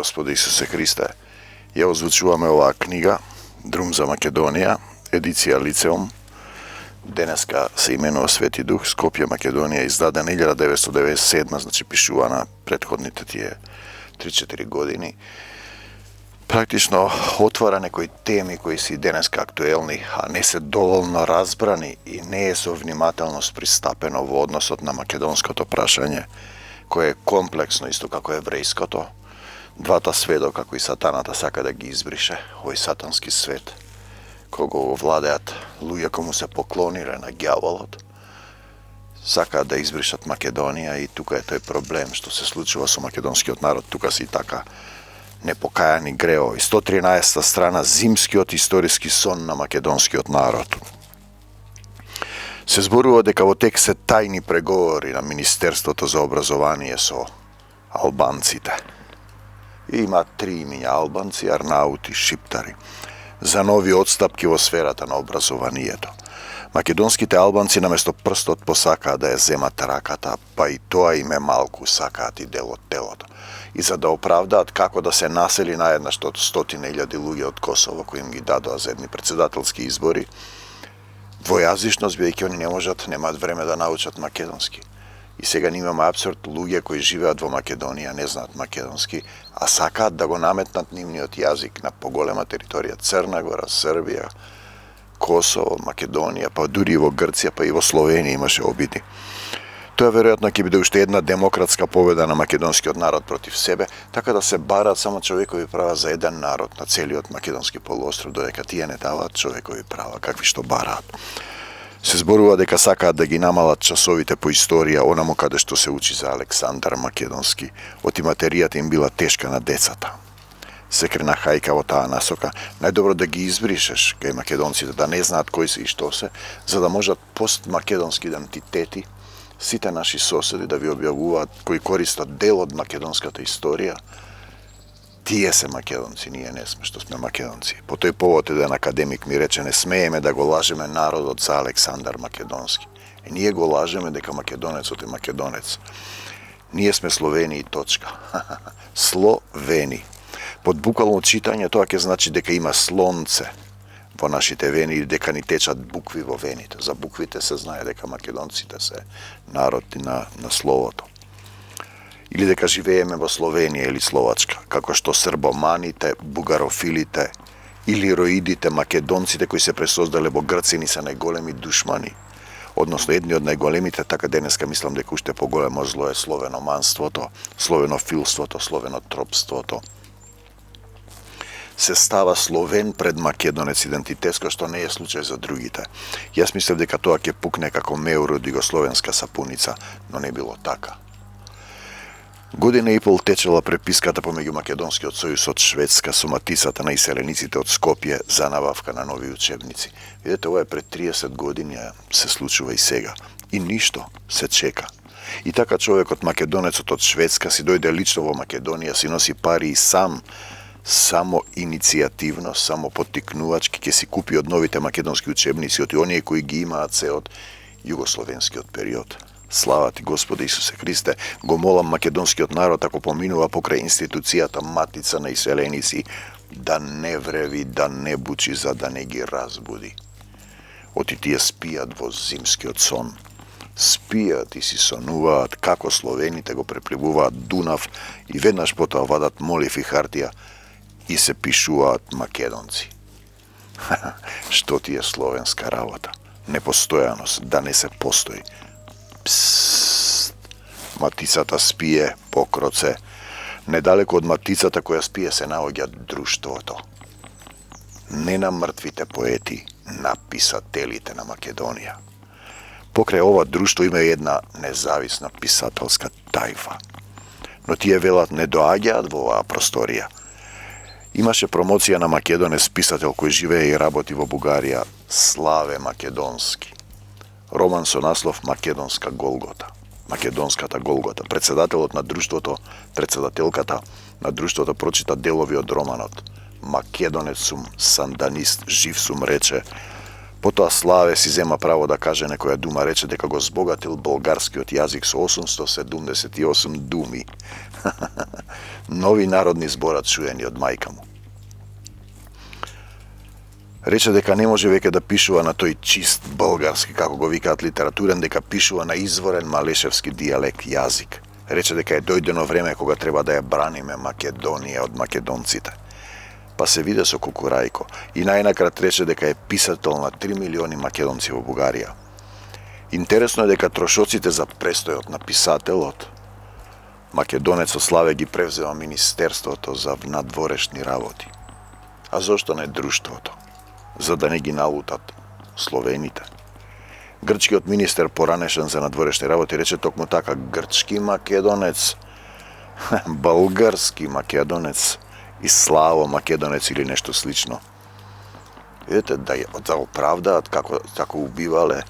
Господи Исусе Христе. Ја озвучуваме оваа книга, Друм за Македонија, едиција Лицеум. Денеска се именува Свети Дух, Скопје, Македонија, издадена 1997, значи пишувана претходните тие 3-4 години. Практично отвара некои теми кои се и денеска актуелни, а не се доволно разбрани и не е со внимателност пристапено во односот на македонското прашање, кое е комплексно исто како еврејското. Двата сведока кои сатаната сака да ги избрише, овој сатански свет, кога го владеат луѓе кои му се поклониле на ѓаволот, сакаат да избришат Македонија и тука е тој проблем што се случува со македонскиот народ, тука си така непокајани греови. 113 страна, зимскиот историски сон на македонскиот народ. Се зборува дека во тек се тајни преговори на Министерството за образование со албанците. И има 3 имиња: албанци, арнаути, шиптари, за нови отстапки во сферата на образованието. Македонските албанци наместо прстот посакаат да ја земат раката, па и тоа им е малку, сакаат и дел од телото. И за да оправдаат како да се насели наеднаш од 100.000 луѓе од Косово кои им ги дадоа за едни председателски избори, двојазичност, бидејќи они немаат време да научат македонски. И сега ни имаме абсурд, луѓе кои живеат во Македонија не знаат македонски, а сакаат да го наметнат нивниот јазик на поголема територија: Црна Гора, Србија, Косово, Македонија, па дури и во Грција, па и во Словенија имаше обиди. Тоа веројатно ќе биде уште една демократска победа на македонскиот народ против себе, така да се бараат само човекови права за еден народ на целиот македонски полуостров, додека тие не даваат човекови права, какви што бараат. Се зборува дека сакаат да ги намалат часовите по историја, онаму каде што се учи за Александар Македонски, оти материјата им била тешка на децата. Се крена хајка во таа насока, најдобро да ги избришеш кај македонците, да не знаат кои се и што се, за да можат постмакедонски идентитети, сите наши соседи да ви објавуваат кои користат дел од македонската историја. Тие се македонци, ние не сме што сме македонци. По тој повод еден академик ми рече: не смееме да го лажеме народот за Александар Македонски. И ние го лажеме дека македонецот е македонец. Ние сме Словени и точка. Словени. Под буквално читање тоа ќе значи дека има слонце во нашите вени или дека ни течат букви во вените. За буквите се знае дека македонците се народ на словото. Или дека живееме во Словенија или Словачка, како што србоманите, бугарофилите или роидите македонците кои се пресоздале во Грција ни се најголеми душмани. Односно едни од најголемите, така денеска мислам дека уште поголемо зло е словеноманството, словенофилството, словенотропството. Се става словен пред македонец идентитет, кој што не е случај за другите. Јас мислев дека тоа ќе пукне како меур од југословенска сапуница, но не било така. Година и пол течела преписката помеѓу Македонскиот сојуз од Шведска со матицата на иселениците од Скопје за набавка на нови учебници. Видете, ова е пред 30 години, се случува и сега. И ништо, се чека. И така човекот македонецот од Шведска си дојде лично во Македонија, си носи пари и само иницијативно, само поттикнувачки ќе си купи од новите македонски учебници од оние кои ги имаат се од југословенскиот период. Слава ти, Господи Исусе Христе, го молам македонскиот народ, ако поминува покрај институцијата Матица на иселеници, да не вреви, да не бучи, за да не ги разбуди. Оти тие спијат во зимскиот сон. Спијат и си сонуваат како словените го препливуваат Дунав и веднаш потоа вадат молив и хартија и се пишуваат македонци. Што ти е словенска работа? Непостојаност, да не се постои. Псст. Матицата спие по кроце. Недалеко од матицата која спие се наоѓа друштвото. Не на мртвите поети, на писателите на Македонија. Покрај ова друштво има една независна писателска тајфа. Но тие велат не доаѓаат во оваа просторија. Имаше промоција на македонец писател кој живее и работи во Бугарија, Славе Македонски. Роман со наслов Македонска Голгота. Македонската Голгота. Председателот на друштвото, председателката на друштвото прочита делови од романот. Македонец сум, санданист, жив сум, рече. Потоа Славе си зема право да каже некоја дума, рече дека го збогатил болгарскиот јазик со 878 думи. Нови народни зборат чуени од мајка му. Рече дека не може веќе да пишува на тој чист болгарски, како го викаат литературен, дека пишува на изворен малешевски дијалект јазик. Рече дека е дојдено време кога треба да ја браниме Македонија од македонците. Па се виде со Кукурајко и најнакрат рече дека е писател на 3 милиони македонци во Бугарија. Интересно е дека трошоците за престојот на писателот, македонецот Славе ги превзема Министерството за надворешни работи. А зошто не друштвото? За да не ги налутат словените. Грчкиот министер поранешен за надворешни работи рече токму така: грчки македонец, български македонец и Славо македонец или нешто слично. Видете, да оправдаат како убивале,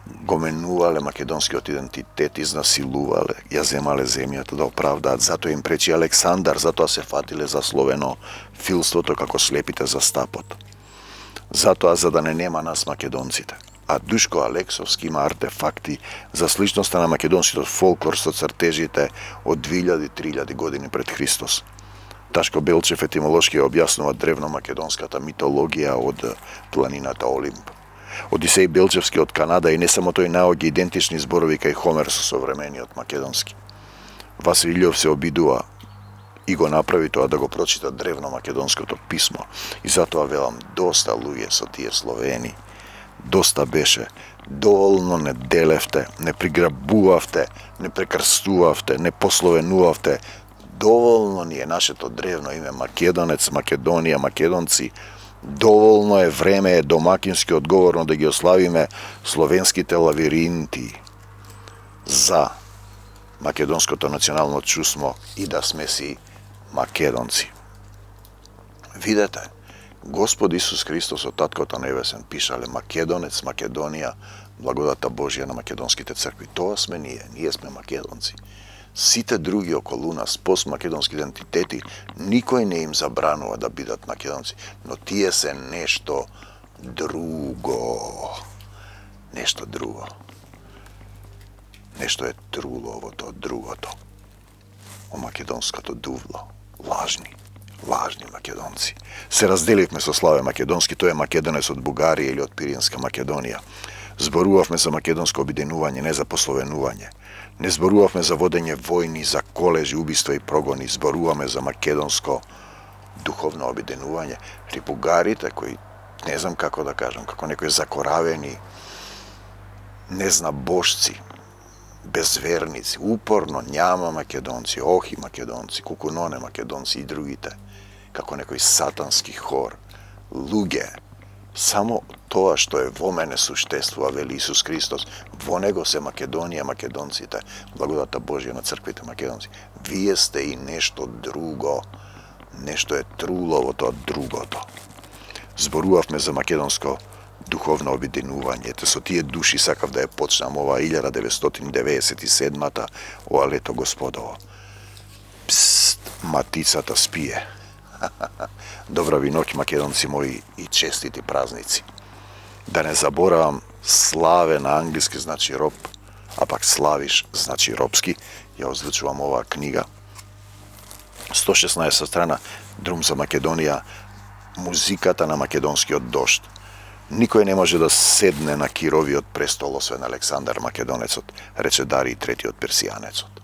го менувале македонскиот идентитет, изнасилувале, ја земале земјата, да оправдаат. Затоа им пречи Александар, затоа се фатиле за словенофилството како слепите за стапот. Затоа за да не нема нас македонците. А Душко Алексовски има артефакти за сличноста на македонскиот фолклор со цртежите од 2000-3000 години пред Христос. Ташко Белчев етимолошки ја објаснува древно-македонската митологија од планината Олимп. Одисеј Белчевски од Канада и не само тој наоѓа идентични зборови кај Хомер со современиот македонски. Василјов се обидува и го направи тоа да го прочита древно-македонското писмо. И затоа велам, доста луѓе со тие словени. Доста беше. Доволно не делевте, не приграбувавте, не прекрстувавте, не пословенувавте. Доволно ни е нашето древно име Македонец, Македонија, македонци. Доволно е време, е домакински одговорно да ги ославиме словенските лавиринти за македонското национално чувство и да сме си македонци. Видете, Господ Исус Христос од Таткото Небесен пишале Македонец, Македонија, благодата Божја на македонските цркви. Тоа сме ние сме македонци. Сите други околу нас, постмакедонски идентитети, никој не им забранува да бидат македонци, но тие се нешто друго. Нешто друго. Нешто е труловото од другото. О македонското дувло. Лажни македонци. Се разделивме со Славе Македонски, тој е македонец од Бугарија или од Пиринска Македонија. Зборувавме за македонско обиденување, не за пословенување. Не зборувавме за водење војни, за колежи, убиства и прогони. Зборуваме за македонско духовно обиденување. При бугарите, кои, не знам како да кажам, како некои закоравени, незнабожци, безверници, упорно няма македонци, охи македонци, кукуноне македонци и другите, како некој сатански хор, луѓе. Само тоа што е во мене суштествува, вели Исус Христос, во него се Македонија, македонците, благодата Божја на црквите македонци. Вие сте и нешто друго, нешто е труловото од другото. Зборувавме за македонско духовно обиденување. Со тие души сакав да ја почнам ова 1997-та, ова лето Господово. Пст, матицата спие. Добрави ноќ, македонци мои, и честити празници. Да не заборавам, Славе на англиски значи роб, а пак Славиш значи робски. Ја озвучувам оваа книга. 116 страна, Друм за Македонија, музиката на македонскиот дожд. Никој не може да седне на Кировиот престол освен Александар Македонецот, рече Дарий третиот персијанецот.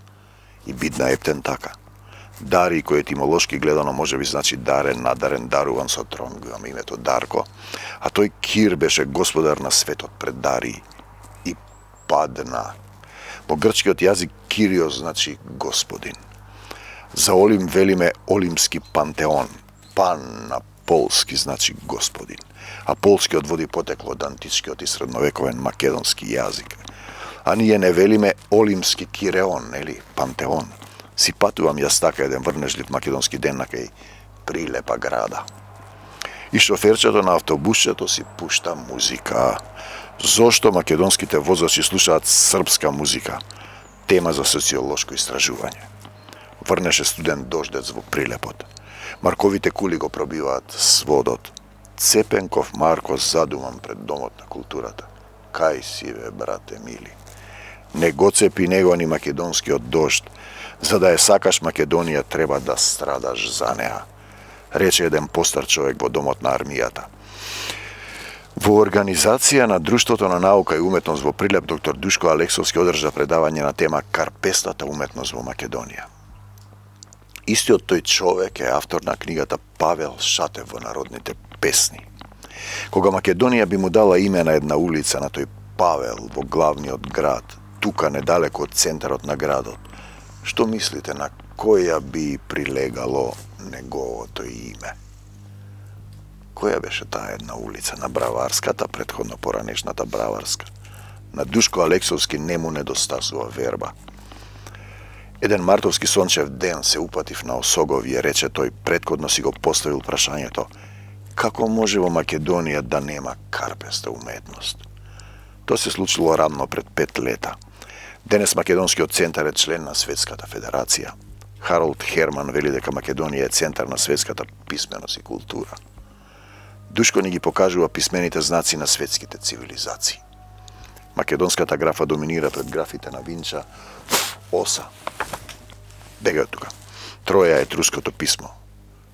И бидна ептен така. Дарий, кој етимолошки гледано може би значи дарен, надарен, даруван со трон, го имам името Дарко, а тој Кир беше господар на светот пред Дарий и падна. Во грчкиот јазик Кириос значи господин. За Олим велиме Олимски пантеон, пан на полски значи господин, а полскиот води потекло од античкиот и средновековен македонски јазик. А ние не велиме Олимски Киреон, нели, пантеон. Си патувам јас така еден врнежлив македонски ден на кај прилепа града. И шоферчето на автобусчето си пушта музика. Зошто македонските возачи слушаат српска музика? Тема за социолошко истражување. Врнеше студент дождец во прилепот. Марковите кули го пробиваат сводот. Цепенков Марко задуман пред Домот на културата. Кај си бе, брате мили? Не го цепи него ни македонскиот дожд. За да ја сакаш Македонија, треба да страдаш за неа, рече еден постар човек во Домот на армијата. Во организација на Друштвото на наука и уметност во Прилеп, доктор Душко Алексовски одржа предавање на тема Карпестата уметност во Македонија. Истиот тој човек е автор на книгата Павел Шатев во народните песни. Кога Македонија би му дала име на една улица на тој Павел во главниот град, тука недалеко од центарот на градот, што мислите на која би прилегало неговото име? Која беше таа една улица? На Браварската, претходно поранешната Браварска. На Душко Алексовски не му недостасува верба. Еден мартовски сончев ден се упатив на Осоговие, рече тој, претходно си го поставил прашањето: како може во Македонија да нема карпеста уметност? Тоа се случило рамно пред 5 лета. Денес Македонскиот центар е член на Светската федерација. Харолд Херман вели дека Македонија е центар на светската писменост и култура. Душко ни ги покажува писмените знаци на светските цивилизации. Македонската графа доминира пред графите на Винча, Оса. Бегај од тука. Троја е етруското писмо.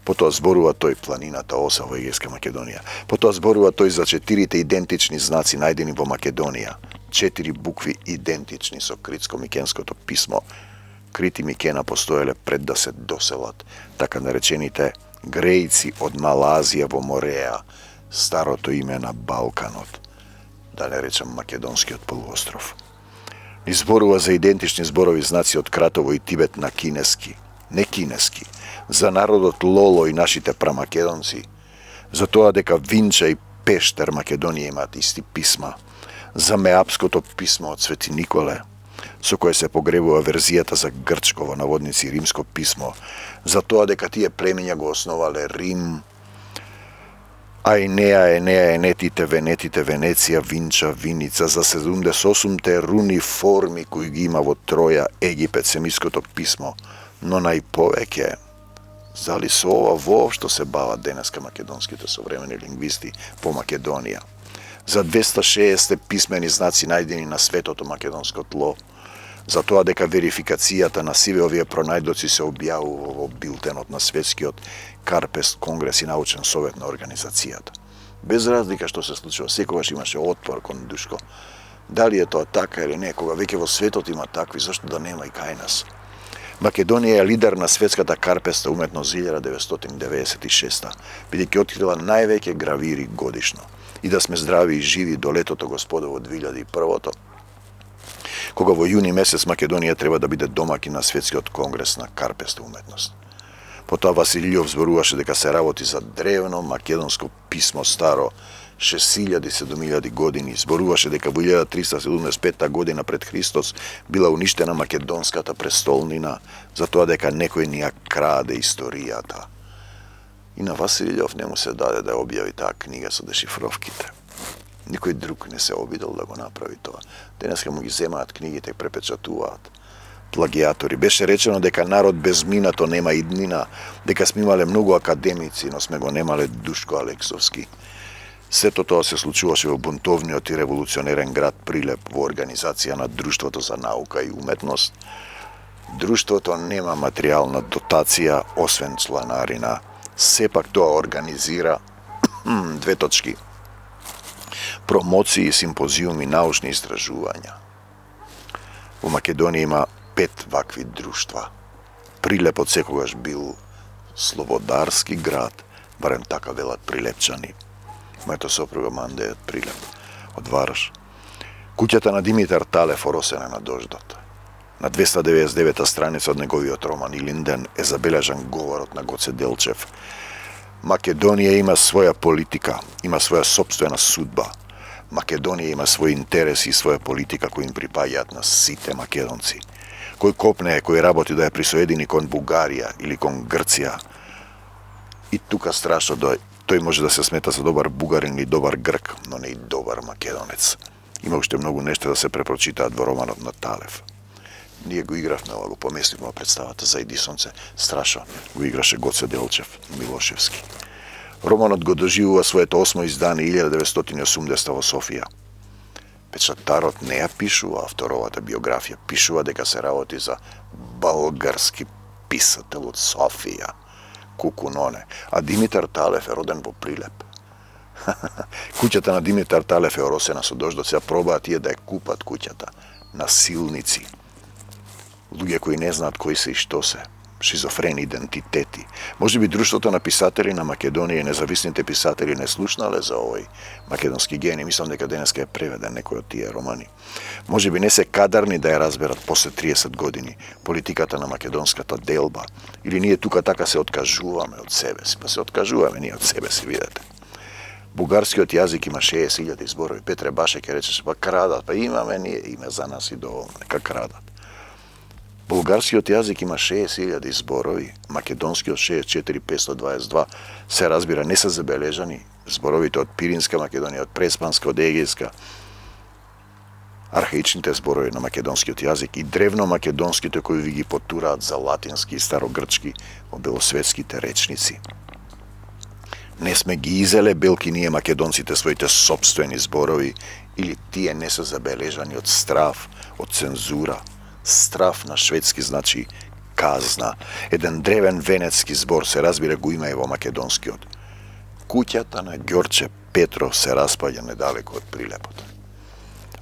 Потоа зборува тој планината Оса во Егејска Македонија. Потоа зборува тој за 4 идентични знаци најдени во Македонија. 4 букви идентични со критско-микенското писмо. Крит и Микена постоеле пред да се доселат така наречените грејци од Малазија во Мореа, старото име на Балканот, да не речам македонскиот полуостров. Изборува за идентични зборови знаци од Кратово и Тибет на кинески, не кинески, за народот Лоло и нашите прамакедонци, за тоа дека Винча и Пештер Македонија имаат исти писма, за меапското писмо од Свети Николе, со кое се погребува верзијата за грчко во наводници римско писмо, за тоа дека тие племиња го основале Рим, Аинеа, Енеа, Енетите, Венетите, Венеција, Винча, Виница, за 78-те руни форми кои ги има во Троја, Египет, семиското писмо, но најповеќе, зали со ова воопшто се бават денеска македонските современи лингвисти по Македонија, за 260 писмени знаци најдени на светото македонско тло, за тоа дека верификацијата на сиве овие пронајдоци се објавува во билтенот на Светскиот Карпест Конгрес и научен совет на организацијата. Без разлика што се случува, секогаш имаше отпор кон Душко. Дали е тоа така или не, кога веќе во светот има такви, зашто да нема и кај нас? Македонија е лидер на Светската Карпеста уметност 1996, бидејќи открила највеќе гравири годишно. И да сме здрави и живи до летото Господово 2001-то, кога во јуни месец Македонија треба да биде домаќин на Светскиот конгрес на Карпеста уметност. Потоа Василијов зборуваше дека се работи за древно македонско писмо старо 6000-7000 години. Зборуваше дека во 1375 година пред Христос била уништена македонската престолнина за тоа дека некој ни ја краде историјата. И на Василијов не му се даде да објави таа книга со дешифровките. Никој друг не се обидел да го направи тоа. Денеска му ги земаат книгите и препечатуваат. Плагиатори. Беше речено дека народ без минато нема иднина, дека сме имале многу академици, но сме го немале Душко Алексовски. Сето тоа се случуваше во бунтовниот и револуционерен град Прилеп во организација на Друштвото за наука и уметност. Друштвото нема материјална дотација, освен чланарина. Сепак тоа организира промоции, симпозиуми, научни истражувања. Во Македонија има 5 вакви друштва. Прилеп од секогаш бил слободарски град, барем така велат прилепчани. Мојата сопруга Манде е од Прилеп, од Вараш. Куќата на Димитар Талев оросена на дождот. На 299-та страница од неговиот роман Илинден е забележан говорот на Гоце Делчев. Македонија има своја политика, има своја сопствена судба. Македонија има своји интереси и своја политика кои им припаѓаат на сите македонци. Кој копне, кој работи да ја присоедини кон Бугарија или кон Грција. И тука страшно тој може да се смета за добар бугарин или добар грк, но не и добар македонец. Има уште многу нешта да се препрочитаат во романот на Талев. Ние го игравме, го поместивме представата за Едисонце. Страшно го играше Гоце Делчев, Милошевски. Романот го доживува своето 8 издание 1980 во Софија. Печатарот не ја пишува авторовата биографија, пишува дека се работи за български писател од Софија, Кукуноне, а Димитар Талев е роден во Прилеп. Куќата на Димитар Талев е оросена со дождот, сега пробаат тие да ја купат куќата. Насилници. Луѓе кои не знаат кои се и што се. Шизофрени идентитети. Може би Друштвото на писатели на Македонија и независните писатели не слушнале за овој македонски гени. Мислам дека денеска е преведен некој од тие романи. Може би не се кадарни да ја разберат после 30 години политиката на македонската делба. Или ние тука така се откажуваме од себе си. Па се откажуваме ние од себе си, видете. Бугарскиот јазик има 60.000 зборови. Петре Башек ќе речеше, па крадат, па имаме ние име за нас и доволно, нека крадат. Булгарскиот јазик има 60.000 зборови, македонскиот 64.522, се разбира, не се забележани зборовите од Пиринска Македонија, од Преспанска, од Егејска, архаичните зборови на македонскиот јазик и древно македонските кои ви ги потураат за латински и старогрчки во белосветските речници. Не сме ги изеле белки ние македонците своите собствени зборови или тие не се забележани од страв, од цензура. Страв на шведски значи казна. Еден древен венецки збор се разбира го има и во македонскиот. Куќата на Ѓорче Петров се распаѓа недалеку од Прилепот.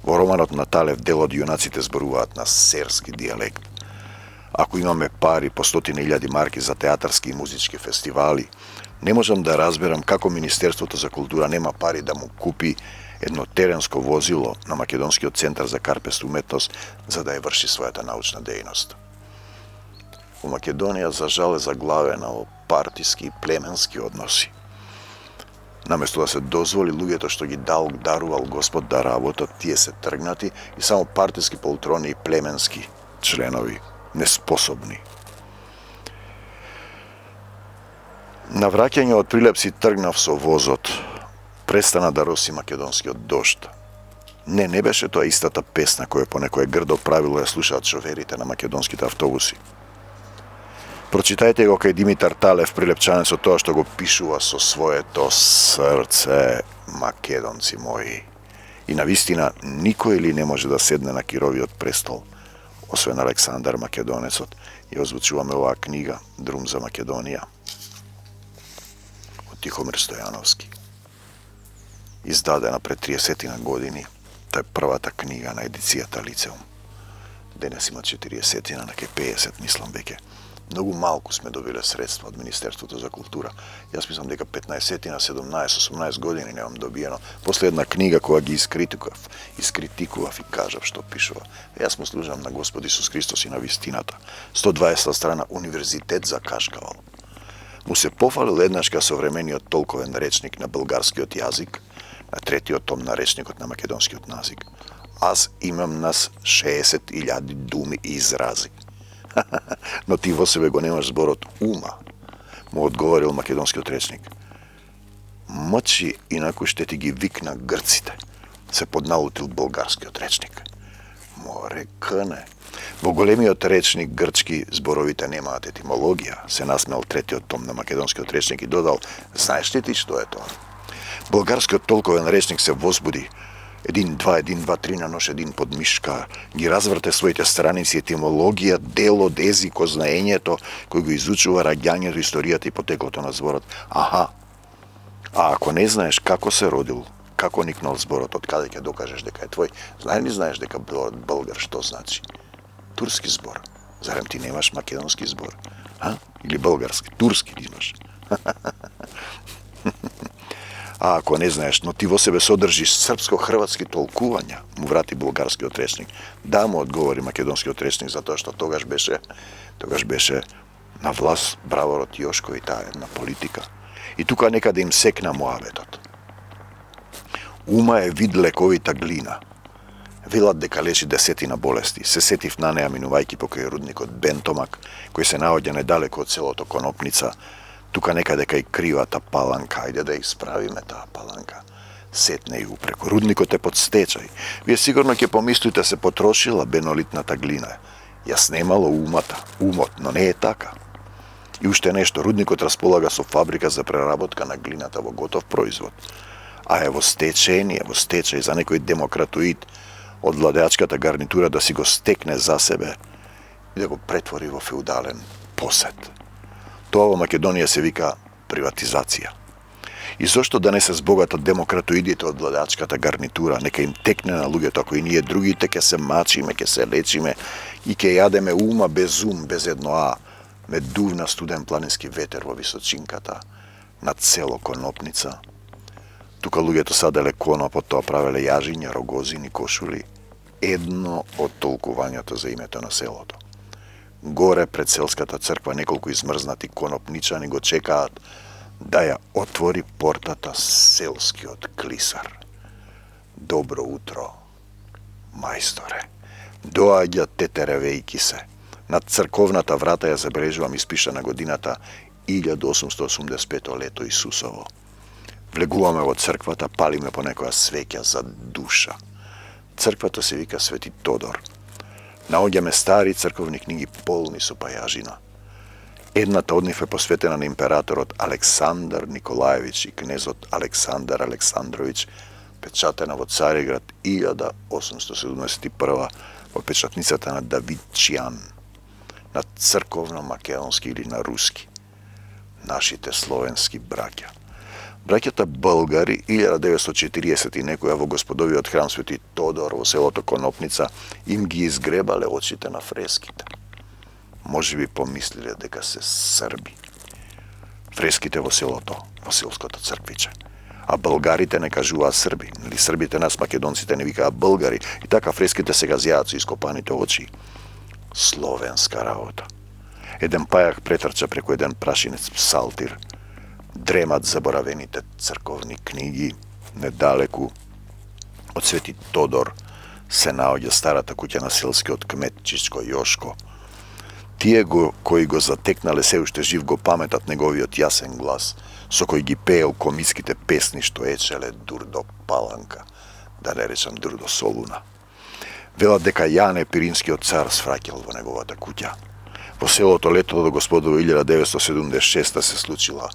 Во романот на Талев дел од јунаците зборуваат на серски дијалект. Ако имаме пари по 100.000 марки за театарски и музички фестивали, не можам да разберам како Министерството за култура нема пари да му купи едно теренско возило на Македонскиот центар за карпест уметност за да ја врши својата научна дејност. Во Македонија за жал е заглавена во партиски и племенски односи. Наместо да се дозволи луѓето што ги дарувал Господ да работат, тие се тргнати и само партиски полтрони и племенски членови, неспособни. На враќање од Прилеп си тргнав со возот, престана да роси македонскиот дожд. Не беше тоа истата песна која по некое грдо правило ја слушаат шоферите на македонските автобуси. Прочитајте го кај Димитар Талев, прилепчанецот, тоа што го пишува со своето срце, македонци мои. И навистина никој ли не може да седне на Кировиот престол, освен Александар Македонецот. Ја озвучуваме оваа книга Друм за Македонија од Тихомир Стојановски. Издадена пред 30 години, тоа е првата книга на едицијата Лицеум. Денес има 40, на ке 50, мислам веќе. Многу малку сме добиле средства од Министерството за култура. Јас мислам дека 15 на 17-18 години немам добиено. После една книга која ги искритикував и кажав што пишува. Јас му служам на Господ Исус Христос и на вистината. 120 страна универзитет закашкавал. Му се пофалил еднашка современиот толковен речник на българскиот јазик, на третиот том на речникот на македонскиот назик. Аз имам нас 60.000 думи и изрази. Но ти во себе го немаш зборот ума, му одговорил македонскиот речник. Мочи, инаку ще ти ги викна грците, се подналутил болгарскиот речник. Море кне. Во големиот речник грчки зборовите немаат етимологија, се насмел третиот том на македонскиот речник и додал, знаеш ли ти што е тоа? Болгарскиот толковен речник се возбуди, 1, 2, 1, 2, 3 на нош, 1 под мишка, ги разврте своите страници, етимологија, дел од езико, знаењето, кој го изучува раѓањето, историјата и потеклото на зборот. Аха, а ако не знаеш како се родил, како никнал зборот, од каде ќе докажеш дека е твој, знаеш дека българ што значи? Турски збор. Зарем ти немаш македонски збор? Или български? Турски имаш. А ако не знаеш, но ти во себе содржиш српско-хрватски толкувања, му врати болгарскиот речник. Да, му одговори македонскиот речник, затоа што тогаш беше на власт браворот Јошко и таа една политика. И тука некаде им секна муабетот. Ума е вид лековита глина. Велат дека лечи 10 болести. Се сетив на неа минувајќи покрај рудникот Бентомак, кој се наоѓа недалеку од селото Конопница. Тука некаде кај кривата паланка, ајде да исправиме таа паланка. Сетне и упреку. Рудникот е под стечај. Вие сигурно ќе помислите се потрошила бенолитната глина. Ја снемало умот, но не е така. И уште нешто, рудникот располага со фабрика за преработка на глината во готов производ. А е во стечај за некој демократоид од владеачката гарнитура да си го стекне за себе и да го претвори во феудален посет. Тоа во Македонија се вика приватизација. И зошто да не се збогатат демократоидите од владеачката гарнитура, нека им текне на луѓето, ако и ние другите ќе се мачиме, ќе се лечиме и ќе јадеме ума без ум, без едно а, ме дувна студен планински ветер во височинката над село Конопница. Тука луѓето саделе коноп, од тоа правеле јажиња, рогозини, кошули. Едно од толкувањето за името на селото. Горе пред селската црква неколку измрзнати конопничани го чекаат да ја отвори портата селскиот клисар. Добро утро, мајсторе. Доаѓа тетеревејки се. Над црковната врата ја забележувам испишана годината 1885 лето Исусово. Влегуваме во црквата, палиме по некоја свеќа за душа. Црквата се вика Свети Тодор. Наоѓаме стари црковни книги полни со пајажина. Едната од нив е посветена на императорот Александар Николаевич и кнезот Александар Александрович, печатена во Цариград 1871 во печатницата на Давид Чијан, на црковно-македонски или на руски. Нашите словенски браќа. Браќата българи 1940 и некоја во господовиот храм Свети Тодор во селото Конопница им ги изгребале очите на фреските. Може би помислиле дека се срби. Фреските во селото, во селското црквиче. А българите не кажуваат срби. Нели србите нас македонците не викаат българи. И така фреските се газјаат со ископаните очи. Словенска работа. Еден пајак претрча преку еден прашинец псалтир. Дремат заборавените црковни книги. Недалеку од Свети Тодор се наоѓа старата куќа на селскиот кмет Чичко Јошко. Тие кои го затекнале се уште жив го паметат неговиот јасен глас, со кој ги пеел комиските песни што ечеле дур до Паланка, да не речам дур до Солуна. Велат дека Јане Пиринскиот цар свраќал во неговата куќа. Во селото летото до господово 1976 се случила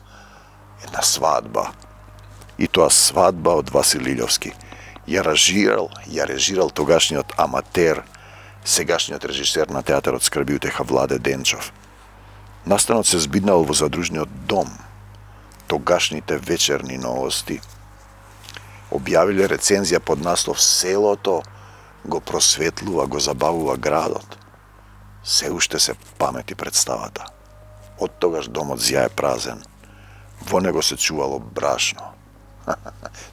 една свадба. И тоа свадба од Васил Илјовски. Ја режирал тогашниот аматер, сегашниот режисер на театарот Скрби утеха Владе Денчов. Настанот се збиднал во задружниот дом. Тогашните вечерни новости објавиле рецензија под наслов "Селото го просветлува, го забавува градот". Се уште се памети представата. Од тогаш домот зјае празен. Во него се чувало брашно.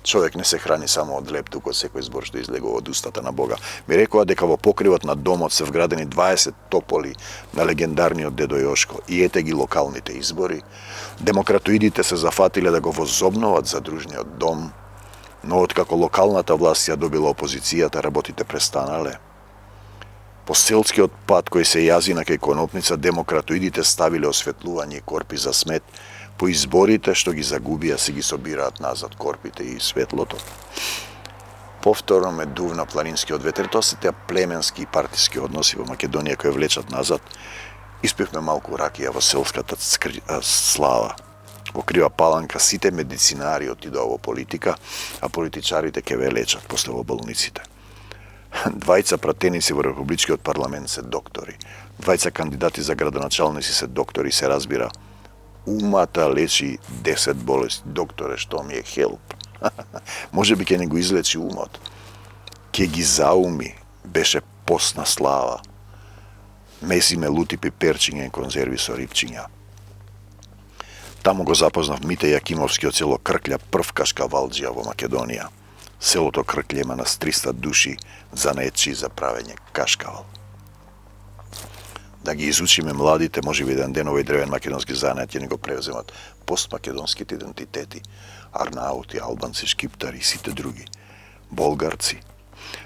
Човек не се храни само од леп, туку од секој збор што излегува од устата на Бога. Ми рекоа дека во покривот на домот се вградени 20 тополи на легендарниот дедо Јошко и ете ги локалните избори. Демократоидите се зафатиле да го возобноват задружниот дом, но откако локалната власт ја добила опозицијата, работите престанале. По селскиот пат кој се јази на кај Конопница, демократоидите ставиле осветлување и корпи за смет. По изборите што ги загубија се ги собираат назад корпите и светлото. Повторно ме дувна планинскиот ветер. Тоа се тие племенски и партиски односи во Македонија кои влечат назад. Испивме малку ракија во селската слава. Во Крива Паланка сите медицинари отидоа во политика, а политичарите ќе ве лечат после во болниците. Двајца пратеници во Републичкиот парламент се доктори. Двајца кандидати за градоначалници се доктори, се разбира. Умата лечи 10 болести. Докторе, што ми е хелп? Може би ќе не го излечи умот. Ке ги зауми, беше постна слава. Месиме лути пиперчиња и конзерви со рипчиња. Таму го запознав Мите Јакимовски од село Крклја, прв кашкавалџија во Македонија. Селото Крклја има нас 300 души занаетчи за правење кашкавал. Да ги изучиме младите, може би еден ден овој древен македонски занет ќе ни го превземат постмакедонските идентитети, арнаути, албанци, шкиптари и сите други, болгарци.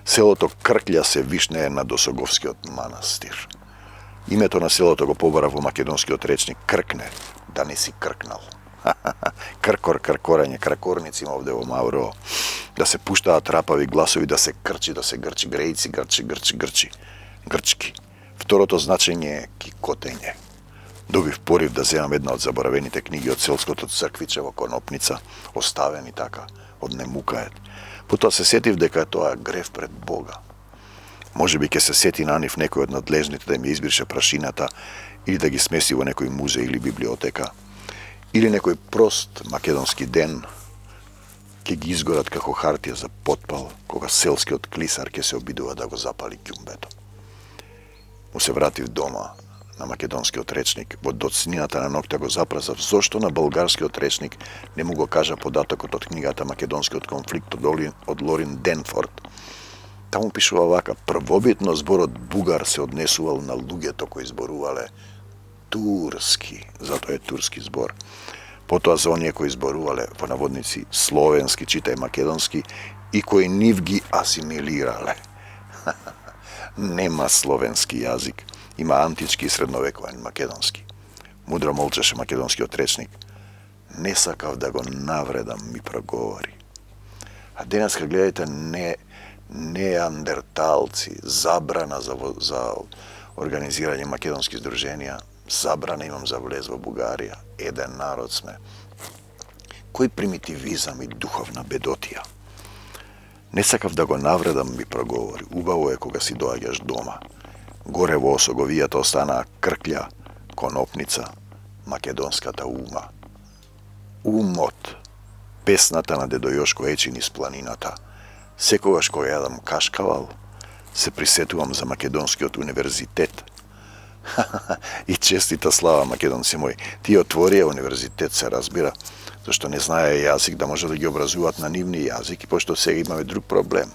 Селото Крклја се вишнее на Досоговскиот манастир. Името на селото го побара во македонскиот речник кркне, да не си кркнал. Кркор, кркорење, кракорници има овде во Мавро. Да се пуштаат рапави гласови, да се крчи, да се грчи, грчки. Второто значење е кикотење. Добив порив да земам една од заборавените книги од селското црквиче во Конопница, оставени така, од немукает. Потоа се сетив дека тоа е грев пред Бога. Може би ќе се сети на нив некој од надлежните да ми избрише прашината или да ги смеси во некој музеј или библиотека, или некој прост македонски ден ќе ги изгорат како хартија за потпал, кога селскиот клисар ќе се обидува да го запали ѓумбето. Му се вратив дома на македонскиот речник, во доцнината на ноќта го запразав зошто на болгарскиот речник не му го кажа податокот од книгата Македонскиот конфликт од Лорин Денфорд. Таму пишува вака: првобитно зборот бугар се однесувал на луѓето кои зборувале турски, затоа е турски збор. Потоа за оние кои зборувале во наводници словенски, читај македонски, и кои нив ги асимилирале. Нема словенски јазик, има антички и средновековен македонски. Мудро молчеше македонскиот речник. Не сакав да го навредам, ми проговори. А денеска гледајте неандерталци, забрана за организирање македонски здруженија, забрана имам за влез во Бугарија, еден народ сме. Кој примитивизам и духовна бедотија. Не сакав да го навредам, ми проговори. Убаво е кога си доаѓаш дома. Горе во Осоговијата останаа Крклја, Конопница, македонската ума. Умот, песната на дедо Јошко Ечин из планината. Секогаш кога јадам кашкавал, се присетувам за Македонскиот универзитет. И честита слава, македонци мои. Тие отворија универзитет, се разбира, зашто не знае јазик да може да ги образуваат на нивни јазик, и пошто сега имаме друг проблем.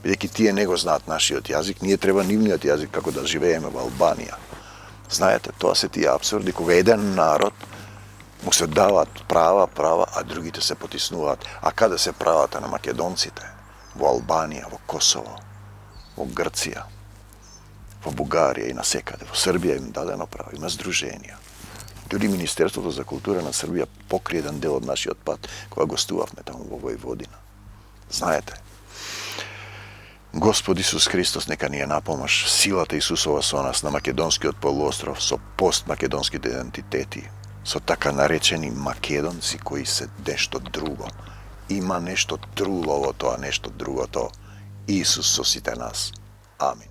Бидејќи тие не го знаат нашиот јазик, ние треба нивниот јазик како да живееме во Албанија. Знаете, тоа се тие апсурди кога еден народ му се даваат права, а другите се потиснуваат. А каде се правата на македонците? Во Албанија, во Косово, во Грција, во Бугарија и насекаде. Во Србија им дадено право, има здруженија. Дури Министерството за култура на Србија покри еден дел од нашиот пат, кога гостувавме таму во Војводина. Знаете, Господ Исус Христос нека ни е на помош, силата Исусова со нас на македонскиот полуостров, со постмакедонските идентитети, со така наречени македонци кои се нешто друго. Има нешто труло во тоа, нешто другото. Исус со сите нас. Амин.